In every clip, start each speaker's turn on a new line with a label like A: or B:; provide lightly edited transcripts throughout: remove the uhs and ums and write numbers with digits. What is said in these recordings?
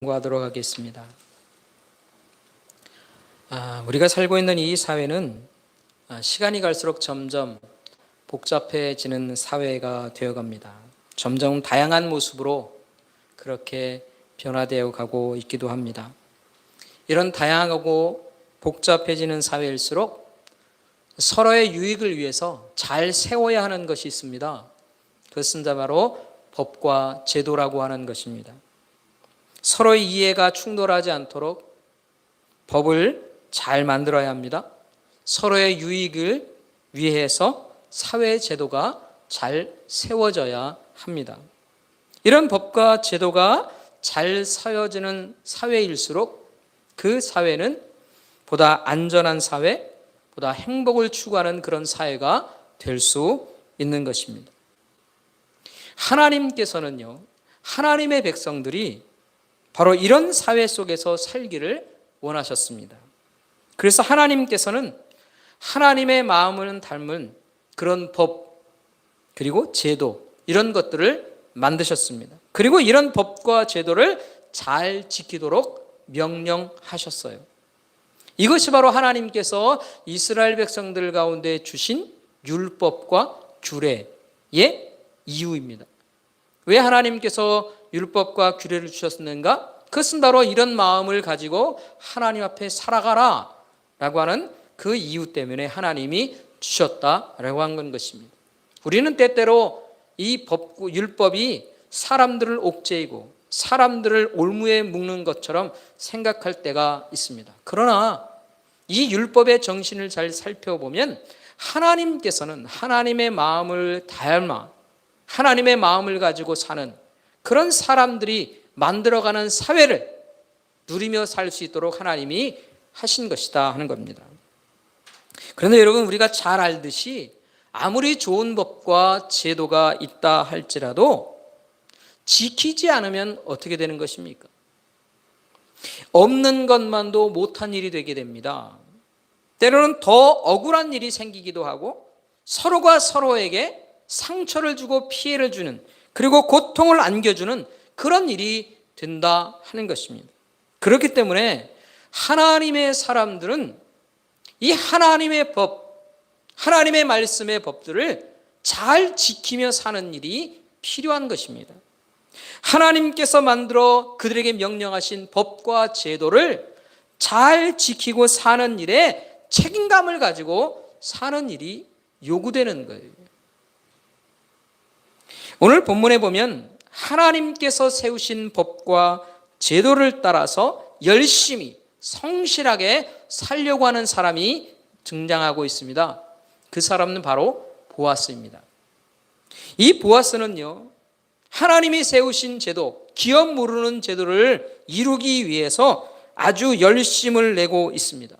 A: 공부하도록 하겠습니다. 우리가 살고 있는 이 사회는 시간이 갈수록 점점 복잡해지는 사회가 되어갑니다. 점점 다양한 모습으로 그렇게 변화되어 가고 있기도 합니다. 이런 다양하고 복잡해지는 사회일수록 서로의 유익을 위해서 잘 세워야 하는 것이 있습니다. 그것은 바로 법과 제도라고 하는 것입니다. 서로의 이해가 충돌하지 않도록 법을 잘 만들어야 합니다. 서로의 유익을 위해서 사회 제도가 잘 세워져야 합니다. 이런 법과 제도가 잘 세워지는 사회일수록 그 사회는 보다 안전한 사회, 보다 행복을 추구하는 그런 사회가 될 수 있는 것입니다. 하나님께서는요, 하나님의 백성들이 바로 이런 사회 속에서 살기를 원하셨습니다. 그래서 하나님께서는 하나님의 마음을 닮은 그런 법, 그리고 제도, 이런 것들을 만드셨습니다. 그리고 이런 법과 제도를 잘 지키도록 명령하셨어요. 이것이 바로 하나님께서 이스라엘 백성들 가운데 주신 율법과 규례의 이유입니다. 왜 하나님께서 율법과 규례를 주셨는가? 그것은 바로 이런 마음을 가지고 하나님 앞에 살아가라 라고 하는 그 이유 때문에 하나님이 주셨다라고 한 것입니다. 우리는 때때로 이 율법이 사람들을 옥죄이고 사람들을 올무에 묶는 것처럼 생각할 때가 있습니다. 그러나 이 율법의 정신을 잘 살펴보면 하나님께서는 하나님의 마음을 닮아 하나님의 마음을 가지고 사는 그런 사람들이 만들어가는 사회를 누리며 살 수 있도록 하나님이 하신 것이다 하는 겁니다. 그런데 여러분, 우리가 잘 알듯이 아무리 좋은 법과 제도가 있다 할지라도 지키지 않으면 어떻게 되는 것입니까? 없는 것만도 못한 일이 되게 됩니다. 때로는 더 억울한 일이 생기기도 하고 서로가 서로에게 상처를 주고 피해를 주는, 그리고 고통을 안겨주는 그런 일이 된다 하는 것입니다. 그렇기 때문에 하나님의 사람들은 이 하나님의 법, 하나님의 말씀의 법들을 잘 지키며 사는 일이 필요한 것입니다. 하나님께서 만들어 그들에게 명령하신 법과 제도를 잘 지키고 사는 일에 책임감을 가지고 사는 일이 요구되는 거예요. 오늘 본문에 보면 하나님께서 세우신 법과 제도를 따라서 열심히 성실하게 살려고 하는 사람이 등장하고 있습니다. 그 사람은 바로 보아스입니다. 이 보아스는요, 하나님이 세우신 제도, 기업 모르는 제도를 이루기 위해서 아주 열심을 내고 있습니다.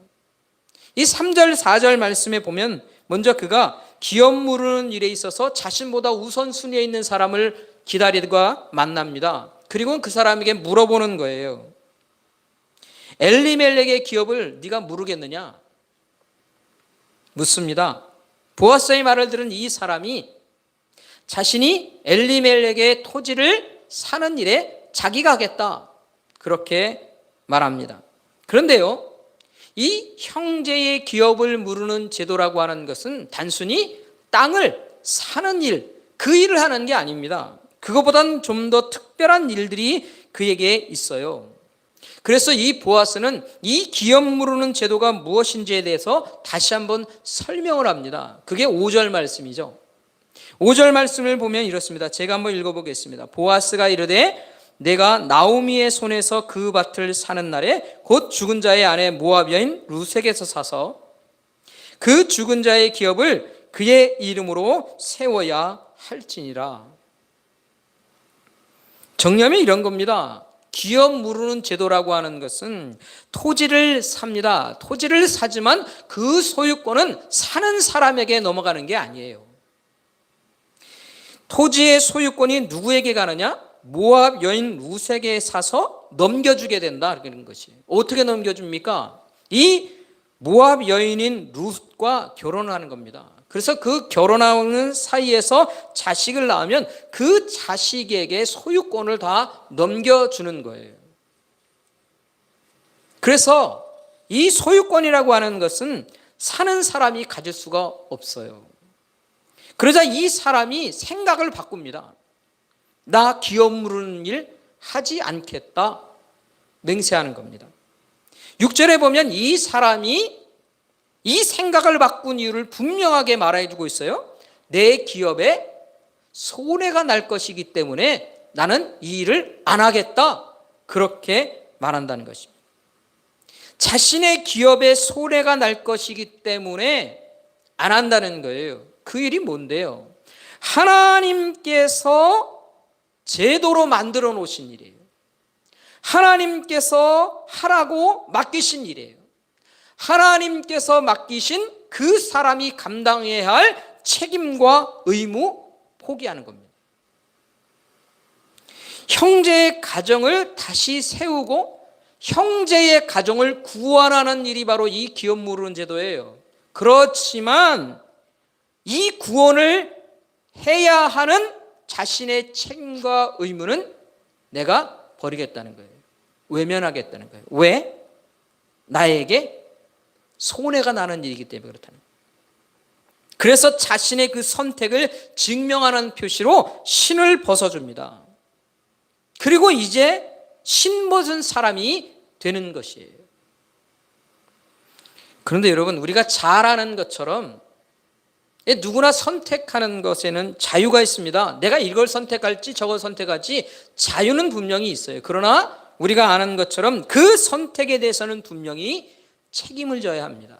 A: 이 3절, 4절 말씀에 보면 먼저 그가 기업 모르는 일에 있어서 자신보다 우선순위에 있는 사람을 기다리다가 만납니다. 그리고 그 사람에게 물어보는 거예요. 엘리멜렉의 기업을 네가 모르겠느냐? 묻습니다. 보아스의 말을 들은 이 사람이 자신이 엘리멜렉의 토지를 사는 일에 자기가 하겠다, 그렇게 말합니다. 그런데요, 이 형제의 기업을 모르는 제도라고 하는 것은 단순히 땅을 사는 일, 그 일을 하는 게 아닙니다. 그것보다는 좀 더 특별한 일들이 그에게 있어요. 그래서 이 보아스는 이 기업 모르는 제도가 무엇인지에 대해서 다시 한번 설명을 합니다. 그게 5절 말씀이죠. 5절 말씀을 보면 이렇습니다. 제가 한번 읽어보겠습니다. 보아스가 이르되 내가 나오미의 손에서 그 밭을 사는 날에 곧 죽은 자의 아내 모압 여인 루색에서 사서 그 죽은 자의 기업을 그의 이름으로 세워야 할지니라. 정념이 이런 겁니다. 기업 모르는 제도라고 하는 것은 토지를 삽니다. 토지를 사지만 그 소유권은 사는 사람에게 넘어가는 게 아니에요. 토지의 소유권이 누구에게 가느냐? 모압 여인 루색에 사서 넘겨주게 된다, 그런 것이에요. 어떻게 넘겨줍니까? 이 모압 여인인 룻과 결혼을 하는 겁니다. 그래서 그 결혼하는 사이에서 자식을 낳으면 그 자식에게 소유권을 다 넘겨주는 거예요. 그래서 이 소유권이라고 하는 것은 사는 사람이 가질 수가 없어요. 그러자 이 사람이 생각을 바꿉니다. 나 기업 무르는 일 하지 않겠다 맹세하는 겁니다. 6절에 보면 이 사람이 이 생각을 바꾼 이유를 분명하게 말해주고 있어요. 내 기업에 손해가 날 것이기 때문에 나는 이 일을 안 하겠다, 그렇게 말한다는 것입니다. 자신의 기업에 손해가 날 것이기 때문에 안 한다는 거예요. 그 일이 뭔데요? 하나님께서 제도로 만들어 놓으신 일이에요. 하나님께서 하라고 맡기신 일이에요. 하나님께서 맡기신 그 사람이 감당해야 할 책임과 의무 포기하는 겁니다. 형제의 가정을 다시 세우고 형제의 가정을 구원하는 일이 바로 이 기업 무르는 제도예요. 그렇지만 이 구원을 해야 하는 자신의 책임과 의무는 내가 버리겠다는 거예요. 외면하겠다는 거예요. 왜? 나에게 손해가 나는 일이기 때문에 그렇다는 거예요. 그래서 자신의 그 선택을 증명하는 표시로 신을 벗어줍니다. 그리고 이제 신 벗은 사람이 되는 것이에요. 그런데 여러분, 우리가 잘 아는 것처럼 누구나 선택하는 것에는 자유가 있습니다. 내가 이걸 선택할지 저걸 선택할지 자유는 분명히 있어요. 그러나 우리가 아는 것처럼 그 선택에 대해서는 분명히 책임을 져야 합니다.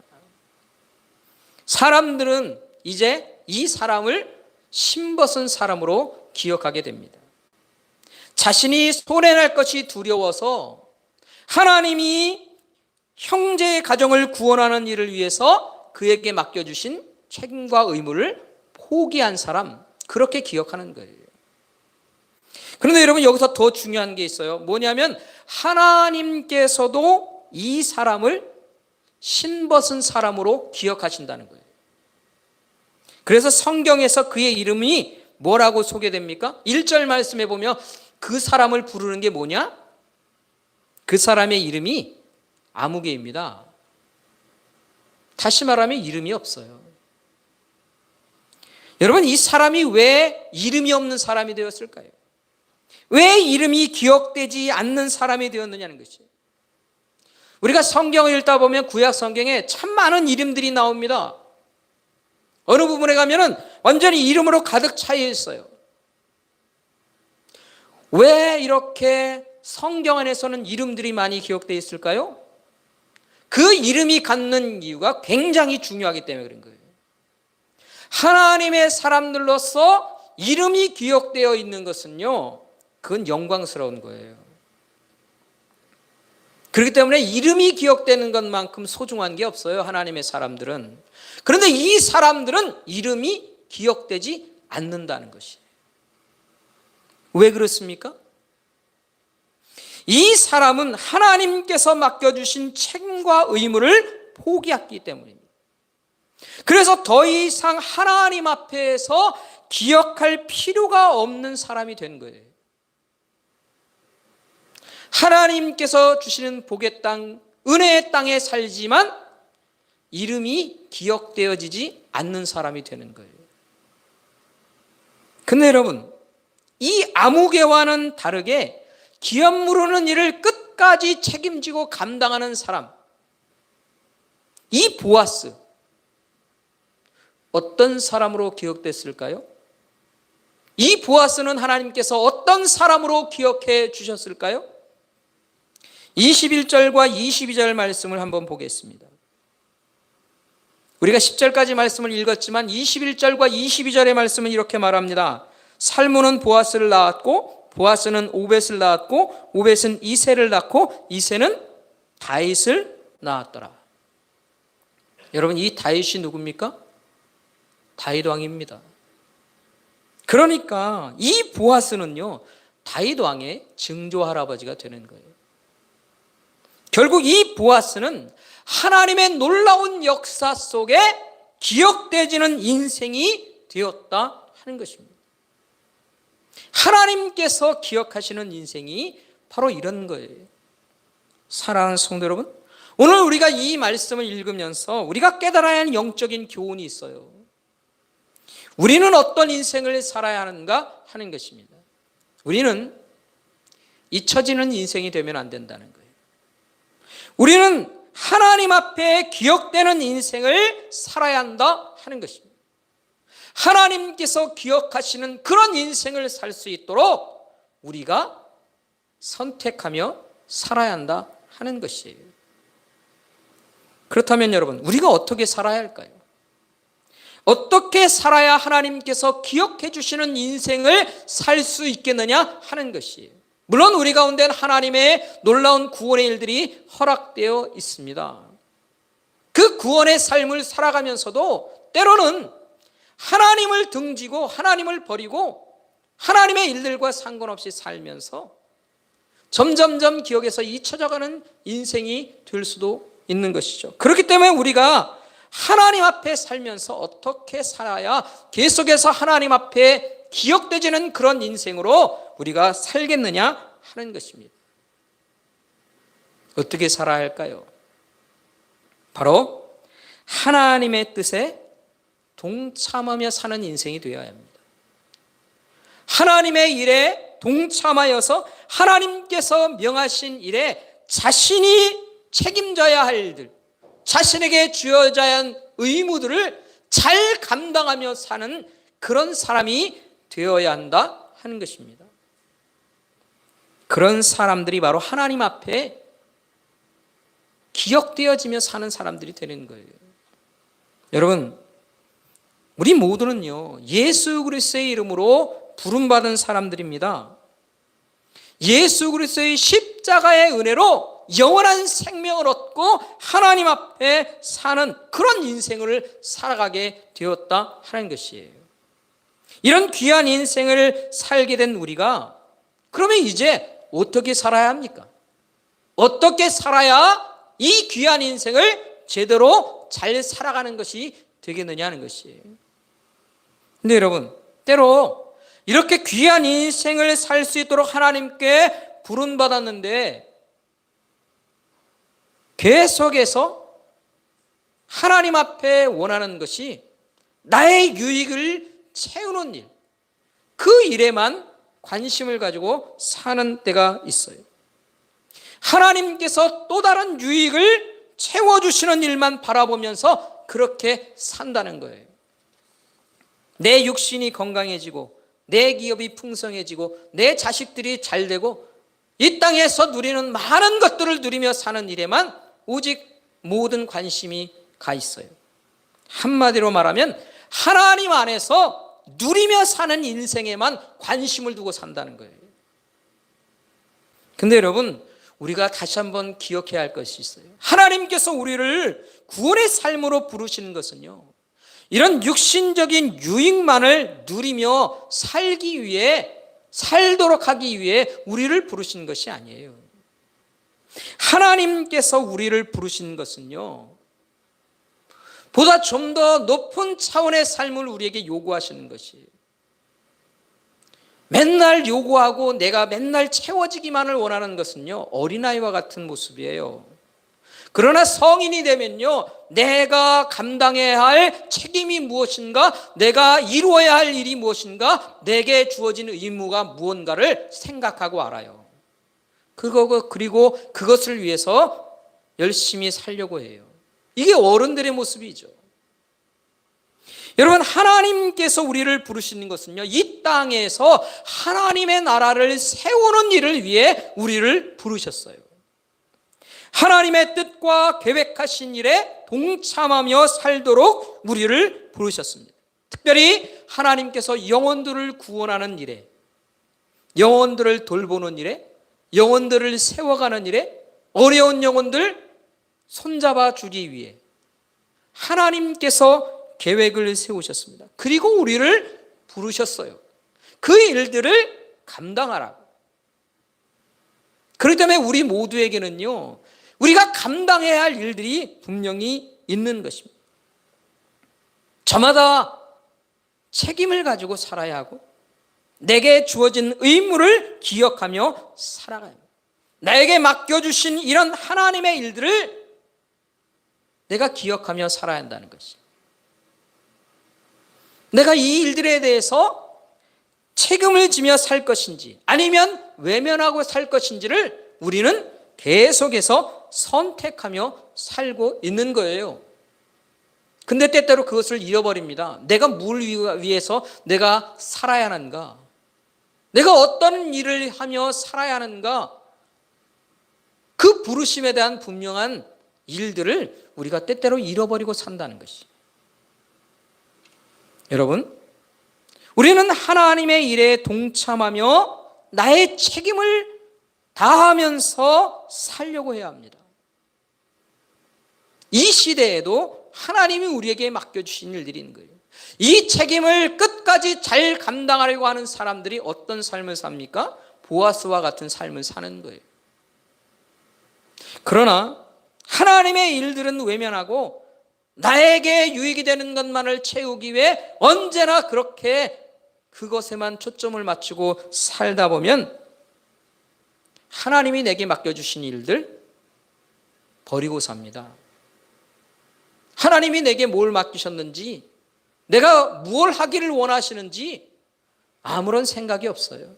A: 사람들은 이제 이 사람을 신벗은 사람으로 기억하게 됩니다. 자신이 손해날 것이 두려워서 하나님이 형제의 가정을 구원하는 일을 위해서 그에게 맡겨주신 책임과 의무를 포기한 사람, 그렇게 기억하는 거예요. 그런데 여러분, 여기서 더 중요한 게 있어요. 뭐냐면 하나님께서도 이 사람을 신벗은 사람으로 기억하신다는 거예요. 그래서 성경에서 그의 이름이 뭐라고 소개됩니까? 1절 말씀에 보면 그 사람을 부르는 게 뭐냐? 그 사람의 이름이 아무개입니다. 다시 말하면 이름이 없어요. 여러분, 이 사람이 왜 이름이 없는 사람이 되었을까요? 왜 이름이 기억되지 않는 사람이 되었느냐는 것이에요. 우리가 성경을 읽다 보면 구약 성경에 참 많은 이름들이 나옵니다. 어느 부분에 가면은 완전히 이름으로 가득 차 있어요. 왜 이렇게 성경 안에서는 이름들이 많이 기억되어 있을까요? 그 이름이 갖는 이유가 굉장히 중요하기 때문에 그런 거예요. 하나님의 사람들로서 이름이 기억되어 있는 것은요, 그건 영광스러운 거예요. 그렇기 때문에 이름이 기억되는 것만큼 소중한 게 없어요, 하나님의 사람들은. 그런데 이 사람들은 이름이 기억되지 않는다는 것이에요. 왜 그렇습니까? 이 사람은 하나님께서 맡겨주신 책임과 의무를 포기했기 때문입니다. 그래서 더 이상 하나님 앞에서 기억할 필요가 없는 사람이 된 거예요. 하나님께서 주시는 복의 땅, 은혜의 땅에 살지만 이름이 기억되어지지 않는 사람이 되는 거예요. 근데 여러분, 이 아무개와는 다르게 기업 무르는 일을 끝까지 책임지고 감당하는 사람, 이 보아스, 어떤 사람으로 기억됐을까요? 이 보아스는 하나님께서 어떤 사람으로 기억해 주셨을까요? 21절과 22절 말씀을 한번 보겠습니다. 우리가 10절까지 말씀을 읽었지만 21절과 22절의 말씀은 이렇게 말합니다. 살문은 보아스를 낳았고 보아스는 오벳을 낳았고 오벳은 이새를 낳고 이새는 다윗을 낳았더라. 여러분, 이 다윗이 누굽니까? 다윗 왕입니다. 그러니까 이 보아스는요, 다윗 왕의 증조 할아버지가 되는 거예요. 결국 이 보아스는 하나님의 놀라운 역사 속에 기억되지는 인생이 되었다 하는 것입니다. 하나님께서 기억하시는 인생이 바로 이런 거예요. 사랑하는 성도 여러분, 오늘 우리가 이 말씀을 읽으면서 우리가 깨달아야 하는 영적인 교훈이 있어요. 우리는 어떤 인생을 살아야 하는가 하는 것입니다. 우리는 잊혀지는 인생이 되면 안 된다는 거예요. 우리는 하나님 앞에 기억되는 인생을 살아야 한다 하는 것입니다. 하나님께서 기억하시는 그런 인생을 살 수 있도록 우리가 선택하며 살아야 한다 하는 것이에요. 그렇다면 여러분, 우리가 어떻게 살아야 할까요? 어떻게 살아야 하나님께서 기억해 주시는 인생을 살 수 있겠느냐 하는 것이에요. 물론 우리 가운데는 하나님의 놀라운 구원의 일들이 허락되어 있습니다. 그 구원의 삶을 살아가면서도 때로는 하나님을 등지고 하나님을 버리고 하나님의 일들과 상관없이 살면서 점점점 기억에서 잊혀져가는 인생이 될 수도 있는 것이죠. 그렇기 때문에 우리가 하나님 앞에 살면서 어떻게 살아야 계속해서 하나님 앞에 기억되지는 그런 인생으로 우리가 살겠느냐 하는 것입니다. 어떻게 살아야 할까요? 바로 하나님의 뜻에 동참하며 사는 인생이 되어야 합니다. 하나님의 일에 동참하여서 하나님께서 명하신 일에 자신이 책임져야 할 일들, 자신에게 주어져야 할 의무들을 잘 감당하며 사는 그런 사람이 되어야 한다 하는 것입니다. 그런 사람들이 바로 하나님 앞에 기억되어지며 사는 사람들이 되는 거예요. 여러분, 우리 모두는요, 예수 그리스도의 이름으로 부름받은 사람들입니다. 예수 그리스도의 십자가의 은혜로 영원한 생명을 얻고 하나님 앞에 사는 그런 인생을 살아가게 되었다 하는 것이에요. 이런 귀한 인생을 살게 된 우리가 그러면 이제 어떻게 살아야 합니까? 어떻게 살아야 이 귀한 인생을 제대로 잘 살아가는 것이 되겠느냐 하는 것이에요. 근데 여러분, 때로 이렇게 귀한 인생을 살 수 있도록 하나님께 부름받았는데 계속해서 하나님 앞에 원하는 것이 나의 유익을 채우는 일, 그 일에만 관심을 가지고 사는 때가 있어요. 하나님께서 또 다른 유익을 채워주시는 일만 바라보면서 그렇게 산다는 거예요. 내 육신이 건강해지고 내 기업이 풍성해지고 내 자식들이 잘 되고 이 땅에서 누리는 많은 것들을 누리며 사는 일에만 오직 모든 관심이 가 있어요. 한마디로 말하면 하나님 안에서 누리며 사는 인생에만 관심을 두고 산다는 거예요. 근데 여러분, 우리가 다시 한번 기억해야 할 것이 있어요. 하나님께서 우리를 구원의 삶으로 부르시는 것은요, 이런 육신적인 유익만을 누리며 살기 위해, 살도록 하기 위해 우리를 부르신 것이 아니에요. 하나님께서 우리를 부르신 것은요, 보다 좀 더 높은 차원의 삶을 우리에게 요구하시는 것이에요. 맨날 요구하고 내가 맨날 채워지기만을 원하는 것은요, 어린아이와 같은 모습이에요. 그러나 성인이 되면요, 내가 감당해야 할 책임이 무엇인가, 내가 이루어야 할 일이 무엇인가, 내게 주어진 의무가 무언가를 생각하고 알아요. 그리고 그것을 위해서 열심히 살려고 해요. 이게 어른들의 모습이죠. 여러분, 하나님께서 우리를 부르시는 것은요, 이 땅에서 하나님의 나라를 세우는 일을 위해 우리를 부르셨어요. 하나님의 뜻과 계획하신 일에 동참하며 살도록 우리를 부르셨습니다. 특별히 하나님께서 영혼들을 구원하는 일에, 영혼들을 돌보는 일에, 영혼들을 세워가는 일에, 어려운 영혼들 손잡아 주기 위해 하나님께서 계획을 세우셨습니다. 그리고 우리를 부르셨어요. 그 일들을 감당하라고. 그렇기 때문에 우리 모두에게는요, 우리가 감당해야 할 일들이 분명히 있는 것입니다. 저마다 책임을 가지고 살아야 하고 내게 주어진 의무를 기억하며 살아가야 합니다. 나에게 맡겨주신 이런 하나님의 일들을 내가 기억하며 살아야 한다는 것이. 내가 이 일들에 대해서 책임을 지며 살 것인지 아니면 외면하고 살 것인지를 우리는 계속해서 선택하며 살고 있는 거예요. 근데 때때로 그것을 잃어버립니다. 내가 뭘 위해서 내가 살아야 하는가? 내가 어떤 일을 하며 살아야 하는가? 그 부르심에 대한 분명한 일들을 우리가 때때로 잃어버리고 산다는 것이. 여러분, 우리는 하나님의 일에 동참하며 나의 책임을 다하면서 살려고 해야 합니다. 이 시대에도 하나님이 우리에게 맡겨주신 일들이 있는 거예요. 이 책임을 끝까지 잘 감당하려고 하는 사람들이 어떤 삶을 삽니까? 보아스와 같은 삶을 사는 거예요. 그러나 하나님의 일들은 외면하고 나에게 유익이 되는 것만을 채우기 위해 언제나 그렇게 그것에만 초점을 맞추고 살다 보면 하나님이 내게 맡겨주신 일들 버리고 삽니다. 하나님이 내게 뭘 맡기셨는지, 내가 무엇을 하기를 원하시는지 아무런 생각이 없어요.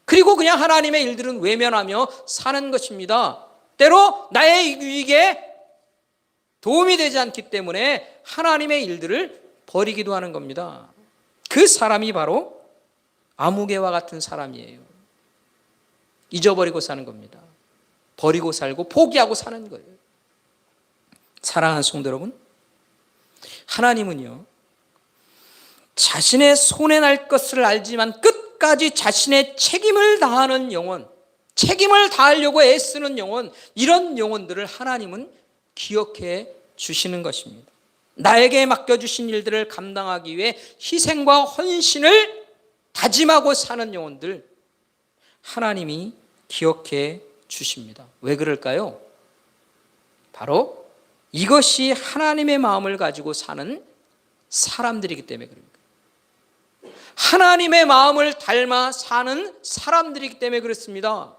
A: 그리고 그냥 하나님의 일들은 외면하며 사는 것입니다. 때로 나의 유익에 도움이 되지 않기 때문에 하나님의 일들을 버리기도 하는 겁니다. 그 사람이 바로 아무개와 같은 사람이에요. 잊어버리고 사는 겁니다. 버리고 살고 포기하고 사는 거예요. 사랑하는 성도 여러분, 하나님은요, 자신의 손에 날 것을 알지만 끝까지 자신의 책임을 다하는 영혼, 책임을 다하려고 애쓰는 영혼, 이런 영혼들을 하나님은 기억해 주시는 것입니다. 나에게 맡겨주신 일들을 감당하기 위해 희생과 헌신을 다짐하고 사는 영혼들, 하나님이 기억해 주십니다. 왜 그럴까요? 바로 이것이 하나님의 마음을 가지고 사는 사람들이기 때문에 그럽니다. 하나님의 마음을 닮아 사는 사람들이기 때문에 그렇습니다.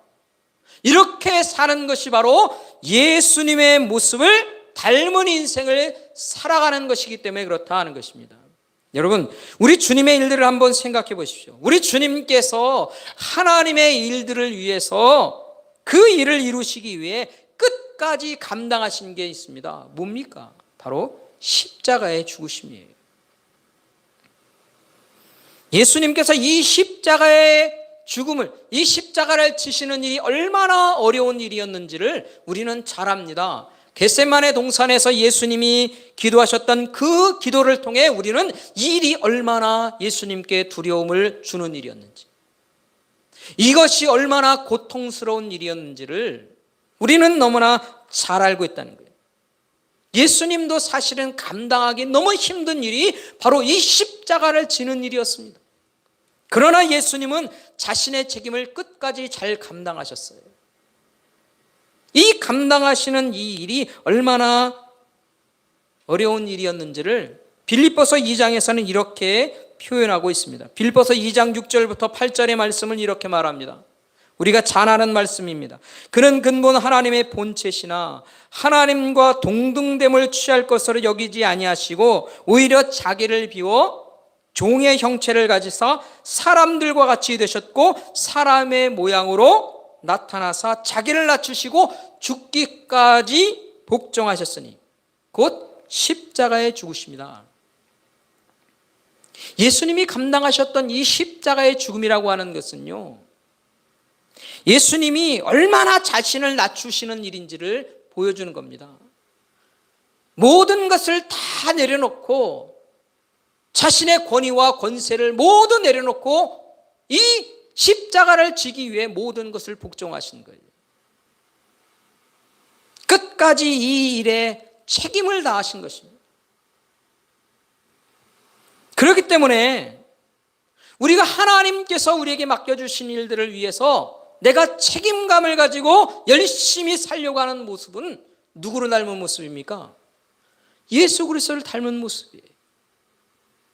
A: 이렇게 사는 것이 바로 예수님의 모습을 닮은 인생을 살아가는 것이기 때문에 그렇다 하는 것입니다. 여러분, 우리 주님의 일들을 한번 생각해 보십시오. 우리 주님께서 하나님의 일들을 위해서 그 일을 이루시기 위해 끝까지 감당하신 게 있습니다. 뭡니까? 바로 십자가의 죽으심이에요. 예수님께서 이 십자가의 죽음을, 이 십자가를 지시는 일이 얼마나 어려운 일이었는지를 우리는 잘 압니다. 겟세마네 동산에서 예수님이 기도하셨던 그 기도를 통해 우리는 이 일이 얼마나 예수님께 두려움을 주는 일이었는지, 이것이 얼마나 고통스러운 일이었는지를 우리는 너무나 잘 알고 있다는 거예요. 예수님도 사실은 감당하기 너무 힘든 일이 바로 이 십자가를 지는 일이었습니다. 그러나 예수님은 자신의 책임을 끝까지 잘 감당하셨어요. 이 감당하시는 이 일이 얼마나 어려운 일이었는지를 빌립보서 2장에서는 이렇게 표현하고 있습니다. 빌립보서 2장 6절부터 8절의 말씀을 이렇게 말합니다. 우리가 잘 아는 말씀입니다. 그는 근본 하나님의 본체시나 하나님과 동등됨을 취할 것으로 여기지 아니하시고 오히려 자기를 비워 종의 형체를 가지사 사람들과 같이 되셨고 사람의 모양으로 나타나사 자기를 낮추시고 죽기까지 복종하셨으니 곧 십자가에 죽으십니다. 예수님이 감당하셨던 이 십자가의 죽음이라고 하는 것은요, 예수님이 얼마나 자신을 낮추시는 일인지를 보여주는 겁니다. 모든 것을 다 내려놓고 자신의 권위와 권세를 모두 내려놓고 이 십자가를 지기 위해 모든 것을 복종하신 거예요. 끝까지 이 일에 책임을 다하신 것입니다. 그렇기 때문에 우리가 하나님께서 우리에게 맡겨주신 일들을 위해서 내가 책임감을 가지고 열심히 살려고 하는 모습은 누구를 닮은 모습입니까? 예수 그리스도를 닮은 모습이에요.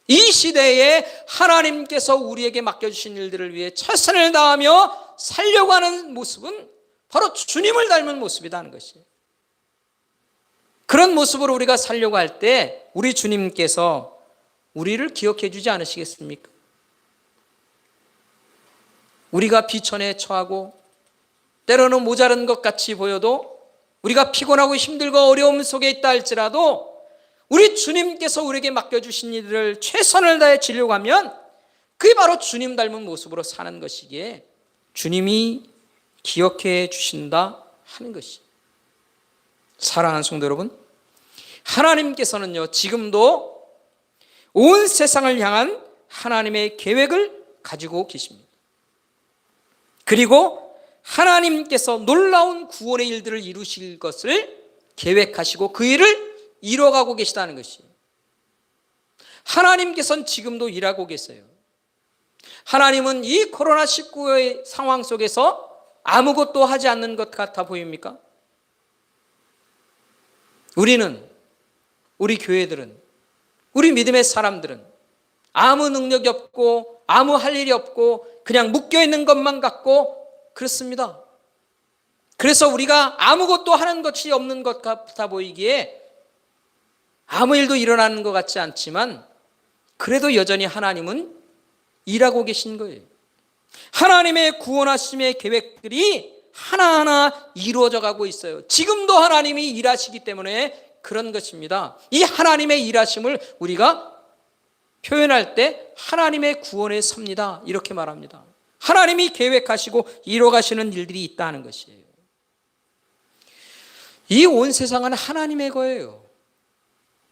A: 이 시대에 하나님께서 우리에게 맡겨주신 일들을 위해 최선을 다하며 살려고 하는 모습은 바로 주님을 닮은 모습이라는 것이에요. 그런 모습으로 우리가 살려고 할 때 우리 주님께서 우리를 기억해 주지 않으시겠습니까? 우리가 비천에 처하고 때로는 모자른 것 같이 보여도 우리가 피곤하고 힘들고 어려움 속에 있다 할지라도 우리 주님께서 우리에게 맡겨주신 일을 최선을 다해 지려고 하면 그게 바로 주님 닮은 모습으로 사는 것이기에 주님이 기억해 주신다 하는 것이에요. 사랑하는 성도 여러분, 하나님께서는요 지금도 온 세상을 향한 하나님의 계획을 가지고 계십니다. 그리고 하나님께서 놀라운 구원의 일들을 이루실 것을 계획하시고 그 일을 이뤄가고 계시다는 것이에요. 하나님께서는 지금도 일하고 계세요. 하나님은 이 코로나19의 상황 속에서 아무것도 하지 않는 것 같아 보입니까? 우리는, 우리 교회들은, 우리 믿음의 사람들은 아무 능력이 없고 아무 할 일이 없고 그냥 묶여있는 것만 같고 그렇습니다. 그래서 우리가 아무것도 하는 것이 없는 것 같아 보이기에 아무 일도 일어나는 것 같지 않지만 그래도 여전히 하나님은 일하고 계신 거예요. 하나님의 구원하심의 계획들이 하나하나 이루어져 가고 있어요. 지금도 하나님이 일하시기 때문에 그런 것입니다. 이 하나님의 일하심을 우리가 표현할 때 하나님의 구원에 섭니다 이렇게 말합니다. 하나님이 계획하시고 이뤄가시는 일들이 있다는 것이에요. 이 온 세상은 하나님의 거예요.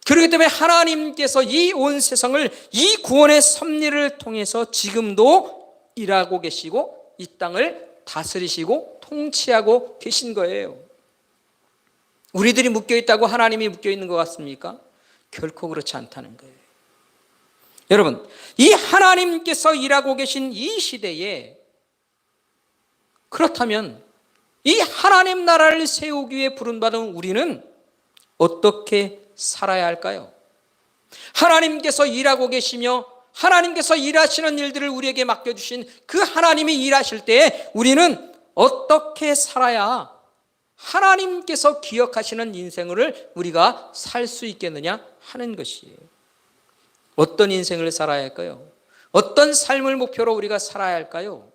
A: 그렇기 때문에 하나님께서 이 온 세상을 이 구원의 섭리를 통해서 지금도 일하고 계시고 이 땅을 다스리시고 통치하고 계신 거예요. 우리들이 묶여있다고 하나님이 묶여있는 것 같습니까? 결코 그렇지 않다는 거예요. 여러분, 이 하나님께서 일하고 계신 이 시대에 그렇다면 이 하나님 나라를 세우기 위해 부름받은 우리는 어떻게 살아야 할까요? 하나님께서 일하고 계시며 하나님께서 일하시는 일들을 우리에게 맡겨주신 그 하나님이 일하실 때 우리는 어떻게 살아야 하나님께서 기억하시는 인생을 우리가 살 수 있겠느냐 하는 것이에요. 어떤 인생을 살아야 할까요? 어떤 삶을 목표로 우리가 살아야 할까요?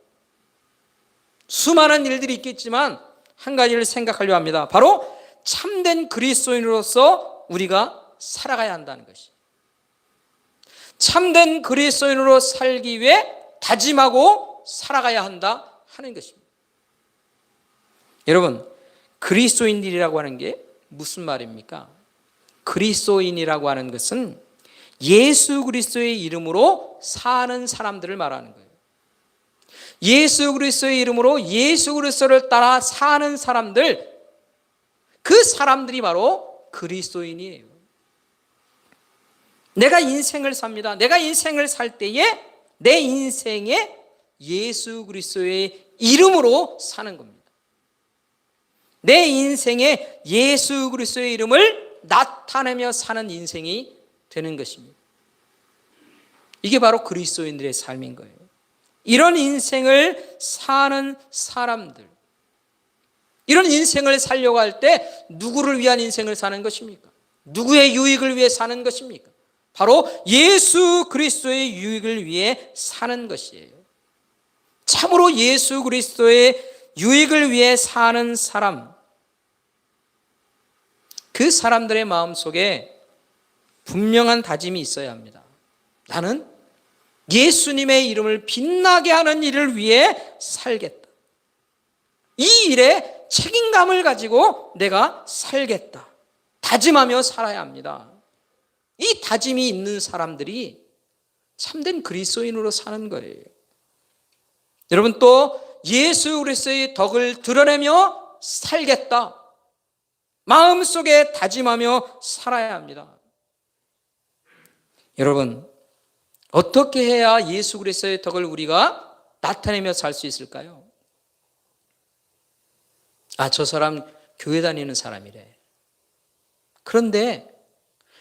A: 수많은 일들이 있겠지만 한 가지를 생각하려 합니다. 바로 참된 그리스도인으로서 우리가 살아가야 한다는 것이에요. 참된 그리스도인으로 살기 위해 다짐하고 살아가야 한다 하는 것입니다. 여러분, 그리스도인들이라고 하는 게 무슨 말입니까? 그리스도인이라고 하는 것은 예수 그리스도의 이름으로 사는 사람들을 말하는 거예요. 예수 그리스도의 이름으로 예수 그리스도를 따라 사는 사람들, 그 사람들이 바로 그리스도인이에요. 내가 인생을 삽니다. 내가 인생을 살 때에 내 인생에 예수 그리스도의 이름으로 사는 겁니다. 내 인생에 예수 그리스도의 이름을 나타내며 사는 인생이 되는 것입니다. 이게 바로 그리스도인들의 삶인 거예요. 이런 인생을 사는 사람들, 이런 인생을 살려고 할 때 누구를 위한 인생을 사는 것입니까? 누구의 유익을 위해 사는 것입니까? 바로 예수 그리스도의 유익을 위해 사는 것이에요. 참으로 예수 그리스도의 유익을 위해 사는 사람, 그 사람들의 마음속에 분명한 다짐이 있어야 합니다. 나는 예수님의 이름을 빛나게 하는 일을 위해 살겠다. 이 일에 책임감을 가지고 내가 살겠다. 다짐하며 살아야 합니다. 이 다짐이 있는 사람들이 참된 그리스도인으로 사는 거예요. 여러분, 또 예수 그리스도의 덕을 드러내며 살겠다. 마음속에 다짐하며 살아야 합니다. 여러분, 어떻게 해야 예수 그리스도의 덕을 우리가 나타내며 살 수 있을까요? 저 사람 교회 다니는 사람이래. 그런데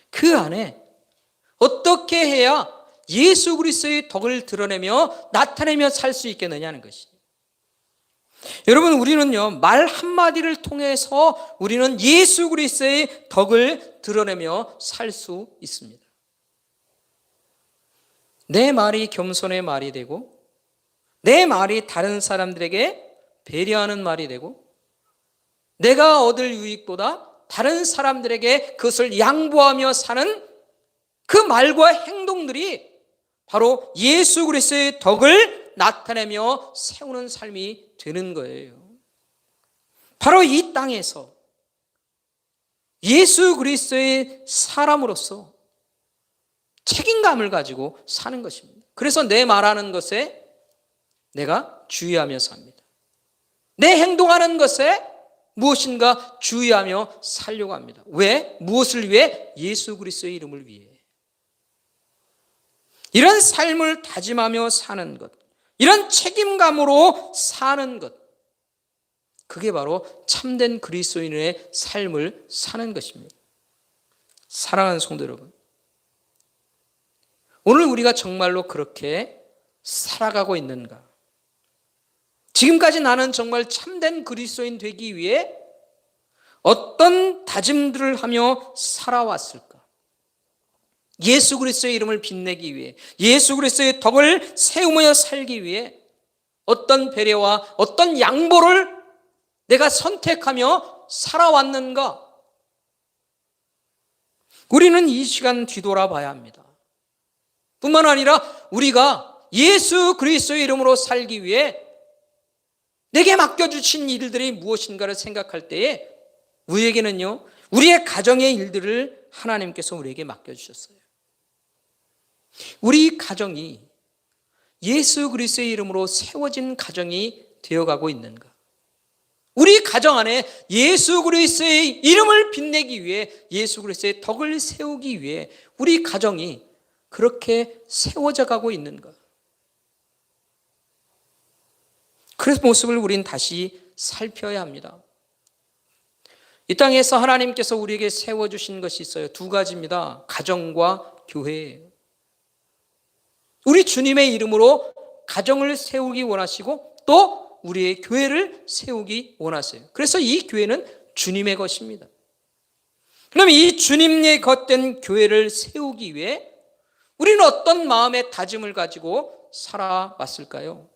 A: 그 안에 어떻게 해야 예수 그리스도의 덕을 드러내며 나타내며 살 수 있겠느냐는 것이. 여러분, 우리는요, 말 한마디를 통해서 우리는 예수 그리스도의 덕을 드러내며 살 수 있습니다. 내 말이 겸손의 말이 되고, 내 말이 다른 사람들에게 배려하는 말이 되고, 내가 얻을 유익보다 다른 사람들에게 그것을 양보하며 사는 그 말과 행동들이 바로 예수 그리스도의 덕을 나타내며 세우는 삶이 되는 거예요. 바로 이 땅에서 예수 그리스도의 사람으로서 책임감을 가지고 사는 것입니다. 그래서 내 말하는 것에 내가 주의하며 삽니다. 내 행동하는 것에 무엇인가 주의하며 살려고 합니다. 왜? 무엇을 위해? 예수 그리스도의 이름을 위해. 이런 삶을 다짐하며 사는 것, 이런 책임감으로 사는 것, 그게 바로 참된 그리스도인의 삶을 사는 것입니다. 사랑하는 성도 여러분, 오늘 우리가 정말로 그렇게 살아가고 있는가? 지금까지 나는 정말 참된 그리스도인 되기 위해 어떤 다짐들을 하며 살아왔을까? 예수 그리스도의 이름을 빛내기 위해, 예수 그리스도의 덕을 세우며 살기 위해 어떤 배려와 어떤 양보를 내가 선택하며 살아왔는가? 우리는 이 시간 뒤돌아봐야 합니다. 뿐만 아니라 우리가 예수 그리스도의 이름으로 살기 위해 내게 맡겨주신 일들이 무엇인가를 생각할 때에 우리에게는요, 우리의 가정의 일들을 하나님께서 우리에게 맡겨주셨어요. 우리 가정이 예수 그리스도의 이름으로 세워진 가정이 되어가고 있는가? 우리 가정 안에 예수 그리스도의 이름을 빛내기 위해, 예수 그리스도의 덕을 세우기 위해 우리 가정이 그렇게 세워져 가고 있는가? 그 모습을 우린 다시 살펴야 합니다. 이 땅에서 하나님께서 우리에게 세워주신 것이 있어요. 두 가지입니다. 가정과 교회예요. 우리 주님의 이름으로 가정을 세우기 원하시고 또 우리의 교회를 세우기 원하세요. 그래서 이 교회는 주님의 것입니다. 그럼 이 주님의 것된 교회를 세우기 위해 우리는 어떤 마음의 다짐을 가지고 살아왔을까요?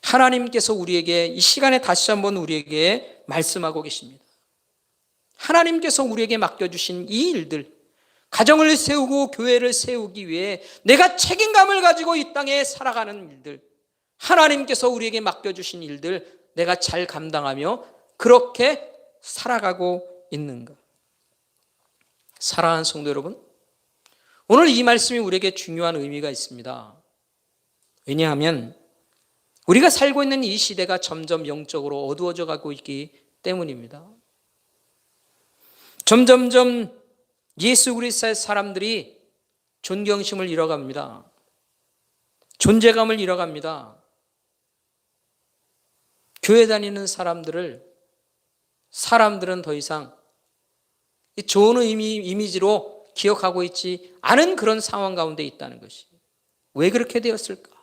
A: 하나님께서 우리에게 이 시간에 다시 한번 우리에게 말씀하고 계십니다. 하나님께서 우리에게 맡겨주신 이 일들, 가정을 세우고 교회를 세우기 위해 내가 책임감을 가지고 이 땅에 살아가는 일들, 하나님께서 우리에게 맡겨주신 일들 내가 잘 감당하며 그렇게 살아가고 있는가? 사랑하는 성도 여러분, 오늘 이 말씀이 우리에게 중요한 의미가 있습니다. 왜냐하면 우리가 살고 있는 이 시대가 점점 영적으로 어두워져 가고 있기 때문입니다. 점점점 예수 그리스도의 사람들이 존경심을 잃어갑니다. 존재감을 잃어갑니다. 교회 다니는 사람들은 더 이상 좋은 이미지로 기억하고 있지 않은 그런 상황 가운데 있다는 것이. 왜 그렇게 되었을까?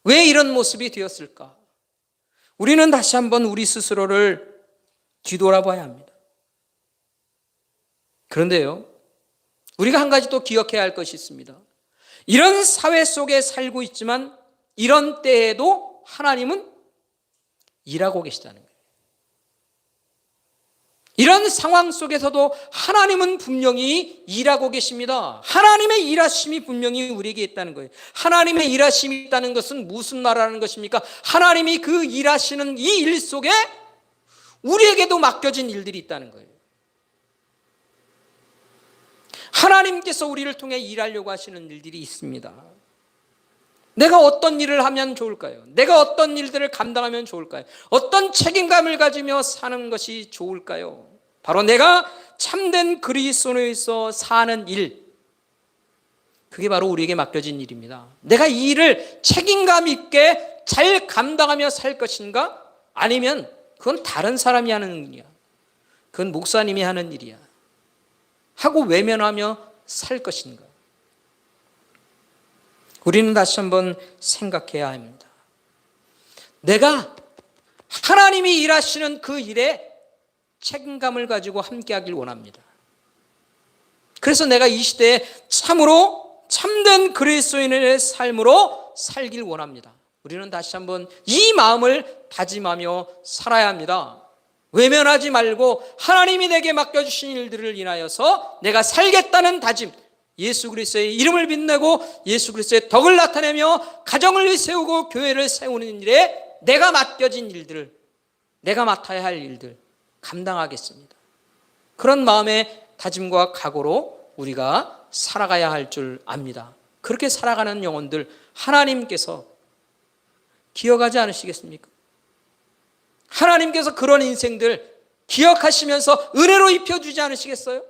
A: 왜 이런 모습이 되었을까? 우리는 다시 한번 우리 스스로를 뒤돌아봐야 합니다. 그런데요, 우리가 한 가지 또 기억해야 할 것이 있습니다. 이런 사회 속에 살고 있지만 이런 때에도 하나님은 일하고 계시다는 거예요. 이런 상황 속에서도 하나님은 분명히 일하고 계십니다. 하나님의 일하심이 분명히 우리에게 있다는 거예요. 하나님의 일하심이 있다는 것은 무슨 말하는 것입니까? 하나님이 그 일하시는 이 일 속에 우리에게도 맡겨진 일들이 있다는 거예요. 하나님께서 우리를 통해 일하려고 하시는 일들이 있습니다. 내가 어떤 일을 하면 좋을까요? 내가 어떤 일들을 감당하면 좋을까요? 어떤 책임감을 가지며 사는 것이 좋을까요? 바로 내가 참된 그리스도인으로서 사는 일, 그게 바로 우리에게 맡겨진 일입니다. 내가 이 일을 책임감 있게 잘 감당하며 살 것인가? 아니면 그건 다른 사람이 하는 일이야, 그건 목사님이 하는 일이야 하고 외면하며 살 것인가? 우리는 다시 한번 생각해야 합니다. 내가 하나님이 일하시는 그 일에 책임감을 가지고 함께하길 원합니다. 그래서 내가 이 시대에 참으로 참된 그리스도인의 삶으로 살길 원합니다. 우리는 다시 한번 이 마음을 다짐하며 살아야 합니다. 외면하지 말고 하나님이 내게 맡겨주신 일들을 인하여서 내가 살겠다는 다짐, 예수 그리스도의 이름을 빛내고 예수 그리스도의 덕을 나타내며 가정을 세우고 교회를 세우는 일에 내가 맡겨진 일들을, 내가 맡아야 할 일들 감당하겠습니다. 그런 마음의 다짐과 각오로 우리가 살아가야 할 줄 압니다. 그렇게 살아가는 영혼들 하나님께서 기억하지 않으시겠습니까? 하나님께서 그런 인생들 기억하시면서 은혜로 입혀주지 않으시겠어요?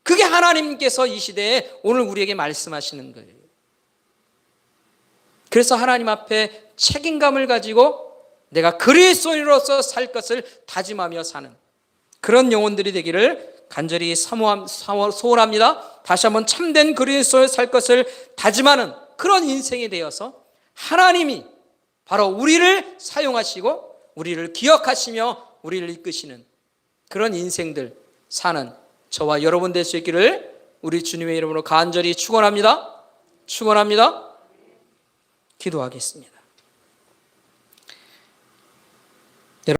A: 그게 하나님께서 이 시대에 오늘 우리에게 말씀하시는 거예요. 그래서 하나님 앞에 책임감을 가지고 내가 그리스도인으로서 살 것을 다짐하며 사는 그런 영혼들이 되기를 간절히 소원합니다. 다시 한번 참된 그리스도인으로 살 것을 다짐하는 그런 인생이 되어서 하나님이 바로 우리를 사용하시고 우리를 기억하시며 우리를 이끄시는 그런 인생들 사는 저와 여러분 될 수 있기를 우리 주님의 이름으로 간절히 축원합니다. 기도하겠습니다.